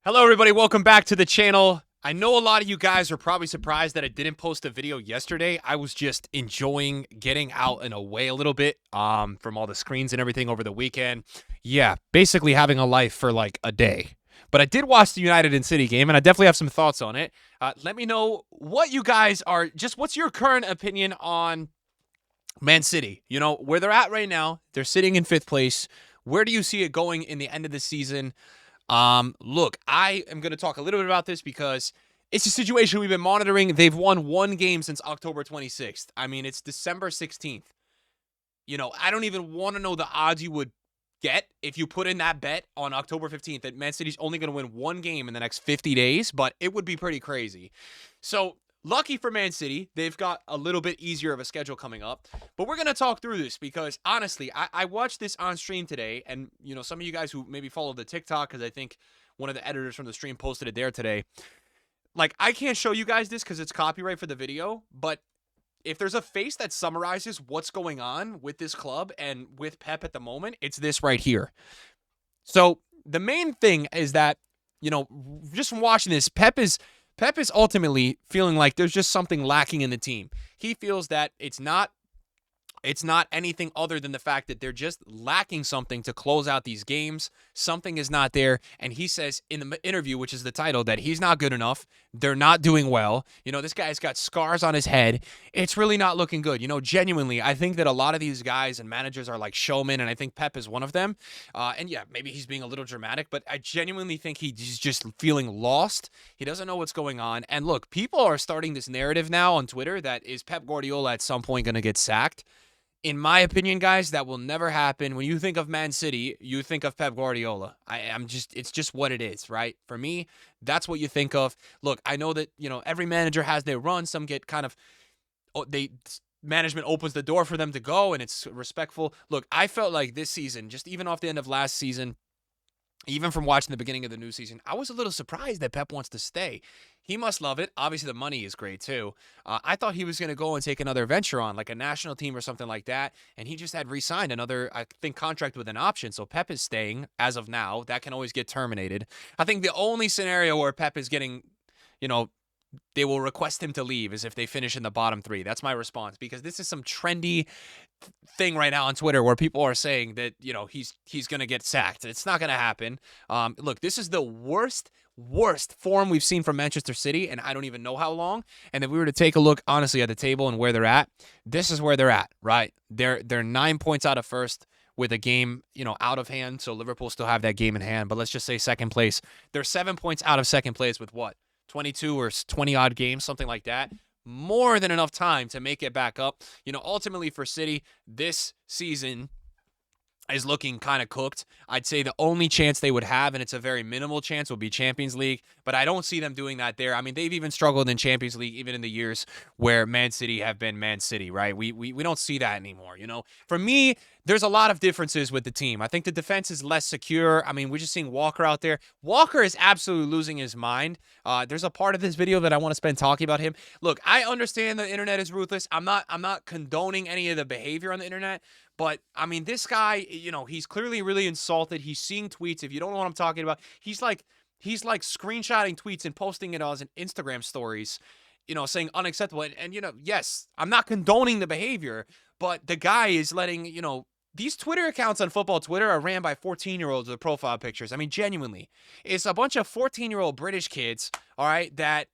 Hello, everybody. Welcome back to the channel. I know a lot of you guys are probably surprised that I didn't post a video yesterday. I was just enjoying getting out and away a little bit from all the screens and everything over the weekend. Yeah, basically having a life for like a day. But I did watch the United and City game, and I definitely have some thoughts on it. Let me know what you guys are, just what's your current opinion on Man City? You know, where they're at right now, they're sitting in fifth place. Where do you see it going in the end of the season? Look, I am going to talk a little bit about this because it's a situation we've been monitoring. They've won one game since October 26th. I mean, it's December 16th. You know, I don't even want to know the odds you would get if you put in that bet on October 15th that Man City's only going to win one game in the next 50 days, but it would be pretty crazy. So, lucky for Man City, they've got a little bit easier of a schedule coming up. But we're going to talk through this because, honestly, I watched this on stream today, and, you know, some of you guys who maybe follow the TikTok, because I think one of the editors from the stream posted it there today. Like, I can't show you guys this because it's copyright for the video, but if there's a face that summarizes what's going on with this club and with Pep at the moment, it's this right here. So the main thing is that, you know, just from watching this, Pep is ultimately feeling like there's just something lacking in the team. He feels that it's not anything other than the fact that they're just lacking something to close out these games. Something is not there. And he says in the interview, which is the title, that he's not good enough. They're not doing well. You know, this guy's got scars on his head. It's really not looking good. You know, genuinely, I think that a lot of these guys and managers are like showmen, and I think Pep is one of them. And yeah, maybe he's being a little dramatic, but I genuinely think he's just feeling lost. He doesn't know what's going on. And look, people are starting this narrative now on Twitter that is Pep Guardiola at some point going to get sacked. In my opinion, guys, that will never happen. When you think of Man City, you think of Pep Guardiola. It's just what it is, right? For me, that's what you think of. Look, I know that, you know, every manager has their run. Some get kind of, management opens the door for them to go and it's respectful. Look, I felt like this season, just even off the end of last season, even from watching the beginning of the new season, I was a little surprised that Pep wants to stay. He must love it. Obviously, the money is great too. I thought he was going to go and take another venture on, like a national team or something like that, and he just had re-signed another, I think, contract with an option. So Pep is staying as of now. That can always get terminated. I think the only scenario where Pep is getting, you know, they will request him to leave is if they finish in the bottom three. That's my response, because this is some trendy thing right now on Twitter where people are saying that, you know, he's going to get sacked. It's not going to happen. Look, this is the worst form we've seen from Manchester City, and I don't even know how long. And if we were to take a look honestly at the table and where they're at, this is where they're at, right? They're 9 points out of first with a game, you know, out of hand. So Liverpool still have that game in hand, but let's just say second place. They're 7 points out of second place with what? 22 or 20 odd games, something like that. More than enough time to make it back up. You know, ultimately for City, this season is looking kind of cooked. I'd say the only chance they would have, and it's a very minimal chance, would be Champions League, but I don't see them doing that there. I mean, they've even struggled in Champions League, even in the years where Man City have been Man City, right? We don't see that anymore, you know? For me, there's a lot of differences with the team. I think the defense is less secure. I mean, we're just seeing Walker out there. Walker is absolutely losing his mind. There's a part of this video that I want to spend talking about him. Look, I understand the internet is ruthless. I'm not condoning any of the behavior on the internet, but I mean, this guy, you know, he's clearly really insulted. He's seeing tweets. If you don't know what I'm talking about, he's like screenshotting tweets and posting it as an Instagram stories, you know, saying unacceptable. And, you know, yes, I'm not condoning the behavior, but the guy is letting, you know, these Twitter accounts on football Twitter are ran by 14-year-olds with profile pictures. I mean, genuinely, it's a bunch of 14-year-old British kids, all right, that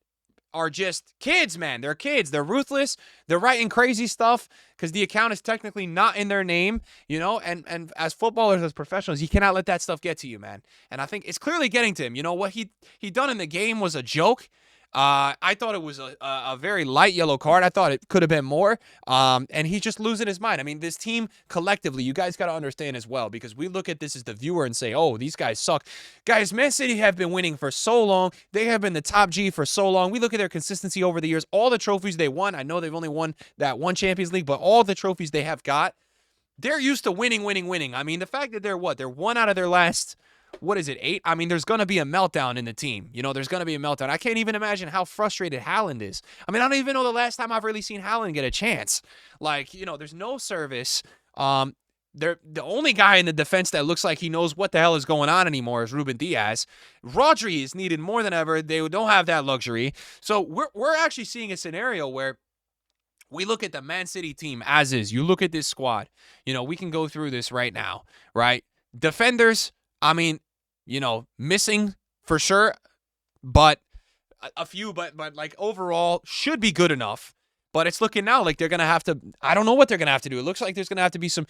are just kids, man. They're kids. They're ruthless. They're writing crazy stuff because the account is technically not in their name, you know, and as footballers, as professionals, you cannot let that stuff get to you, man. And I think it's clearly getting to him. You know, what he done in the game was a joke. I thought it was a very light yellow card. I thought it could have been more. And he's just losing his mind. I mean, this team collectively, you guys got to understand as well, because we look at this as the viewer and say, oh, these guys suck. Guys, Man City have been winning for so long. They have been the top G for so long. We look at their consistency over the years, all the trophies they won. I know they've only won that one Champions League, but all the trophies they have got, they're used to winning. I mean, the fact that they're one out of their last, what is it, 8? I mean, there's going to be a meltdown in the team. You know, there's going to be a meltdown. I can't even imagine how frustrated Haaland is. I mean, I don't even know the last time I've really seen Haaland get a chance. Like, you know, there's no service. the only guy in the defense that looks like he knows what the hell is going on anymore is Ruben Diaz. Rodri is needed more than ever. They don't have that luxury. So we're actually seeing a scenario where we look at the Man City team as is. You look at this squad. We can go through this right now, right? Defenders, I mean, missing for sure, but a few, but like overall should be good enough. But it's looking now like they're gonna have to. I don't know what they're gonna have to do. It looks like there's gonna have to be some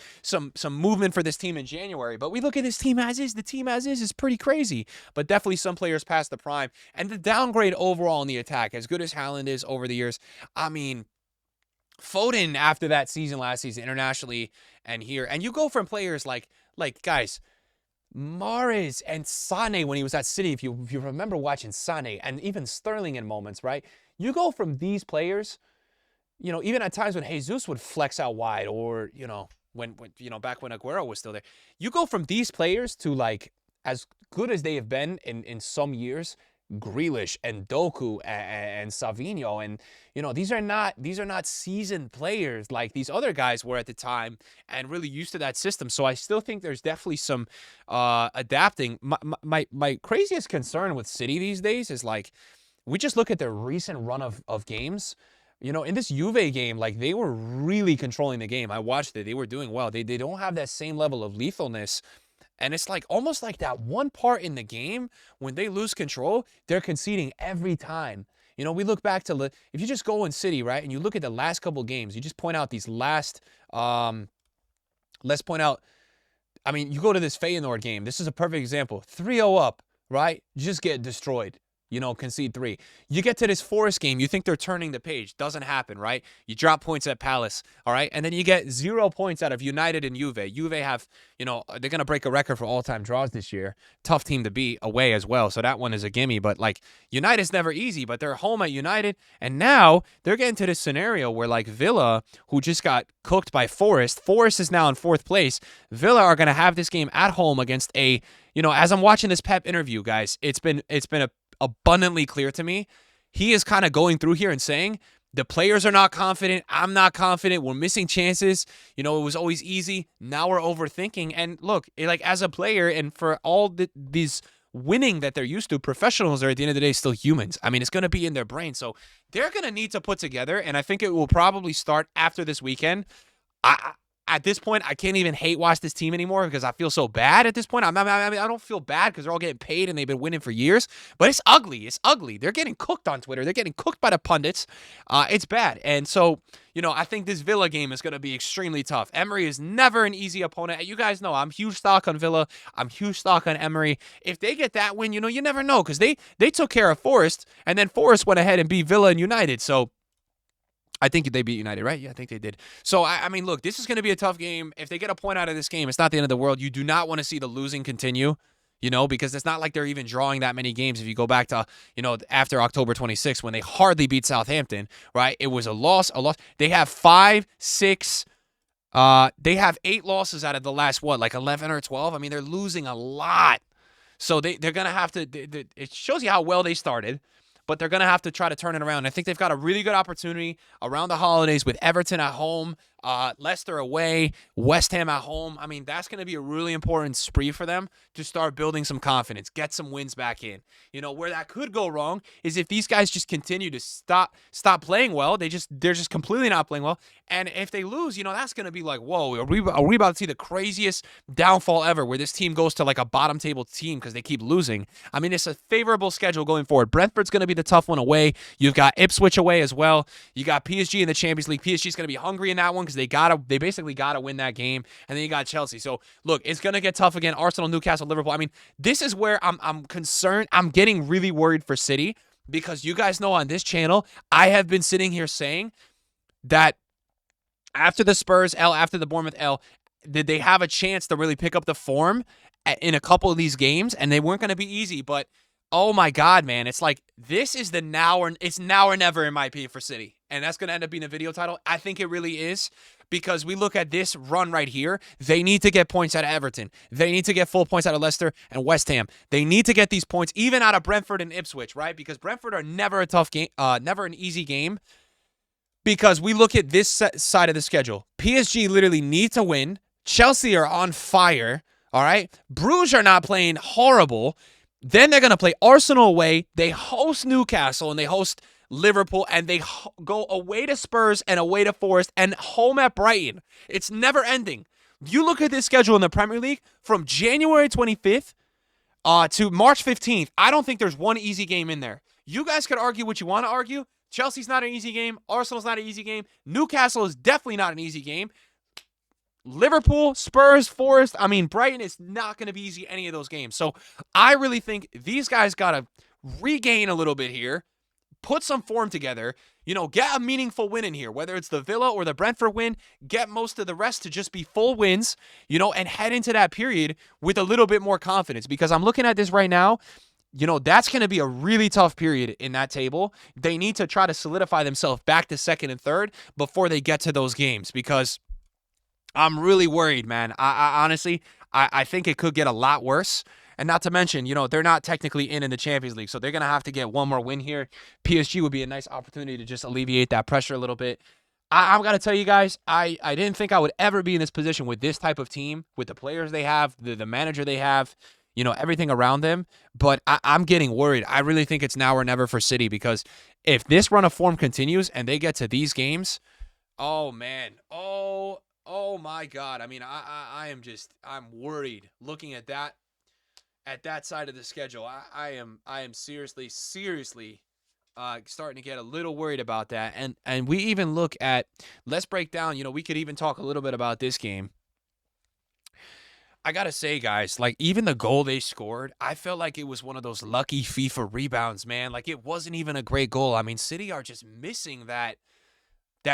movement for this team in January. But we look at this team as is. The team as is pretty crazy. But definitely some players past the prime, and the downgrade overall in the attack. As good as Haaland is over the years, I mean, Foden after that season last season internationally and here, and you go from players like guys. Mahrez and Sané when he was at City, if you remember watching Sané and even Sterling in moments, right? You go from these players, even at times when Jesus would flex out wide or, when back when Aguero was still there. You go from these players to like as good as they have been in some years, Grealish and Doku and Savinho, and these are not seasoned players like these other guys were at the time and really used to that system. So I still think there's definitely some adapting. My craziest concern with City these days is like we just look at their recent run of games. In this Juve game, like they were really controlling the game. I watched it; they were doing well. They don't have that same level of lethalness. And it's like almost like that one part in the game when they lose control, they're conceding every time. We look back to if you just go in City, right, and you look at the last couple games, you just point out these last. Let's point out. I mean, you go to this Feyenoord game. This is a perfect example. 3-0 up, right? Just get destroyed. Concede 3. You get to this Forest game, you think they're turning the page. Doesn't happen, right? You drop points at Palace, all right? And then you get 0 points out of United and Juve. Juve have, they're going to break a record for all-time draws this year. Tough team to beat away as well, so that one is a gimme. But, like, United's never easy, but they're home at United. And now they're getting to this scenario where, like, Villa, who just got cooked by Forest is now in 4th place. Villa are going to have this game at home against a, as I'm watching this Pep interview, guys, it's been abundantly clear to me. He is kind of going through here and saying the players are not confident. I'm not confident. We're missing chances. It was always easy. Now we're overthinking. And look, like as a player and for all these winning that they're used to, professionals are at the end of the day still humans. I mean, it's going to be in their brain. So they're going to need to put together. And I think it will probably start after this weekend. At this point, I can't even hate watch this team anymore because I feel so bad at this point. I don't feel bad because they're all getting paid and they've been winning for years. But it's ugly. It's ugly. They're getting cooked on Twitter. They're getting cooked by the pundits. It's bad. And so, I think this Villa game is going to be extremely tough. Emery is never an easy opponent. You guys know I'm huge stock on Villa. I'm huge stock on Emery. If they get that win, you never know because they took care of Forest and then Forest went ahead and beat Villa and United. So I think they beat United, right? Yeah, I think they did. So, I mean, look, this is going to be a tough game. If they get a point out of this game, it's not the end of the world. You do not want to see the losing continue, because it's not like they're even drawing that many games. If you go back to, after October 26th when they hardly beat Southampton, right? It was a loss. They have 8 losses out of the last, 11 or 12? I mean, they're losing a lot. So they're going to have to, it shows you how well they started. But they're going to have to try to turn it around. I think they've got a really good opportunity around the holidays with Everton at home, Leicester away, West Ham at home. I mean, that's going to be a really important spree for them to start building some confidence, get some wins back in. Where that could go wrong is if these guys just continue to stop playing well. They're just completely not playing well. And if they lose, that's going to be like, whoa, are we about to see the craziest downfall ever where this team goes to like a bottom table team because they keep losing? I mean, it's a favorable schedule going forward. Brentford's going to be the tough one away. You've got Ipswich away as well. You got PSG in the Champions League. PSG's going to be hungry in that one because they basically got to win that game. And then you got Chelsea. So look, it's going to get tough again. Arsenal, Newcastle, Liverpool. I mean, this is where I'm concerned. I'm getting really worried for City because you guys know on this channel, I have been sitting here saying that after the Spurs L, after the Bournemouth L, did they have a chance to really pick up the form in a couple of these games? And they weren't going to be easy, but oh my God, man. It's like, this is now or never in my opinion for City. And that's going to end up being a video title. I think it really is because we look at this run right here. They need to get points out of Everton. They need to get full points out of Leicester and West Ham. They need to get these points even out of Brentford and Ipswich, right? Because Brentford are never a tough game, never an easy game. Because we look at this side of the schedule. PSG literally need to win Chelsea are on fire. All right. Bruges are not playing horrible. Then they're going to play Arsenal away. They host Newcastle and they host Liverpool and they go away to Spurs and away to Forest and home at Brighton. It's never ending. You look at this schedule in the Premier League from January 25th to March 15th. I don't think there's one easy game in there. You guys could argue what you want to argue. Chelsea's not an easy game. Arsenal's not an easy game. Newcastle is definitely not an easy game. Liverpool, Spurs, Forest, Brighton is not going to be easy any of those games. So I really think these guys got to regain a little bit here, put some form together, get a meaningful win in here, whether it's the Villa or the Brentford win, get most of the rest to just be full wins, and head into that period with a little bit more confidence. Because I'm looking at this right now, that's going to be a really tough period in that table. They need to try to solidify themselves back to second and third before they get to those games, because I'm really worried, man. I honestly, I think it could get a lot worse. And not to mention, they're not technically in the Champions League, so they're going to have to get one more win here. PSG would be a nice opportunity to just alleviate that pressure a little bit. I'm going to tell you guys, I didn't think I would ever be in this position with this type of team, with the players they have, the manager they have, everything around them. But I'm getting worried. I really think it's now or never for City, because if this run of form continues and they get to these games, oh, man. Oh my God. I'm worried looking at that side of the schedule. I am seriously starting to get a little worried about that. And we even look at, let's break down, we could even talk a little bit about this game. I got to say, guys, like, even the goal they scored, I felt like it was one of those lucky FIFA rebounds, man. Like, it wasn't even a great goal. City are just missing that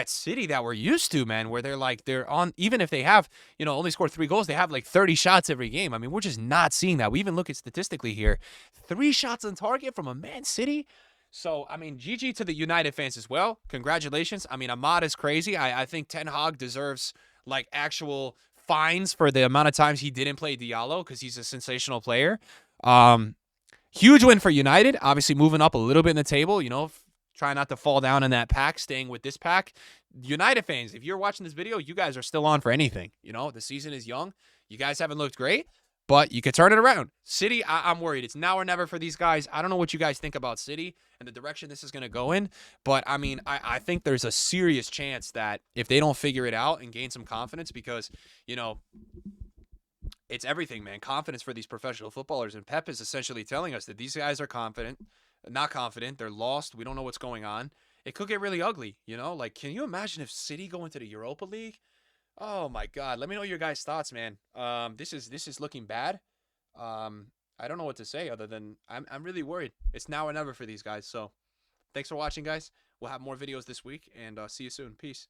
City that we're used to, man, where they're on, even if they have, only scored 3 goals, they have like 30 shots every game. We're just not seeing that. We even look at statistically here, 3 shots on target from a Man City. So, GG to the United fans as well. Congratulations. Ahmad is crazy. I think Ten Hag deserves like actual fines for the amount of times he didn't play Diallo, because he's a sensational player. Huge win for United, obviously moving up a little bit in the table, try not to fall down in that pack, staying with this pack. United fans, if you're watching this video, you guys are still on for anything. The season is young. You guys haven't looked great, but you could turn it around. City, I'm worried. It's now or never for these guys. I don't know what you guys think about City and the direction this is going to go in, but I think there's a serious chance that if they don't figure it out and gain some confidence, because, it's everything, man. Confidence for these professional footballers. And Pep is essentially telling us that these guys are not confident. They're lost. We don't know what's going on. It could get really ugly, Like, can you imagine if City go into the Europa League? Oh my God. Let me know your guys' thoughts, man. This is looking bad. I don't know what to say other than I'm really worried. It's now or never for these guys. So thanks for watching, guys. We'll have more videos this week, and see you soon. Peace.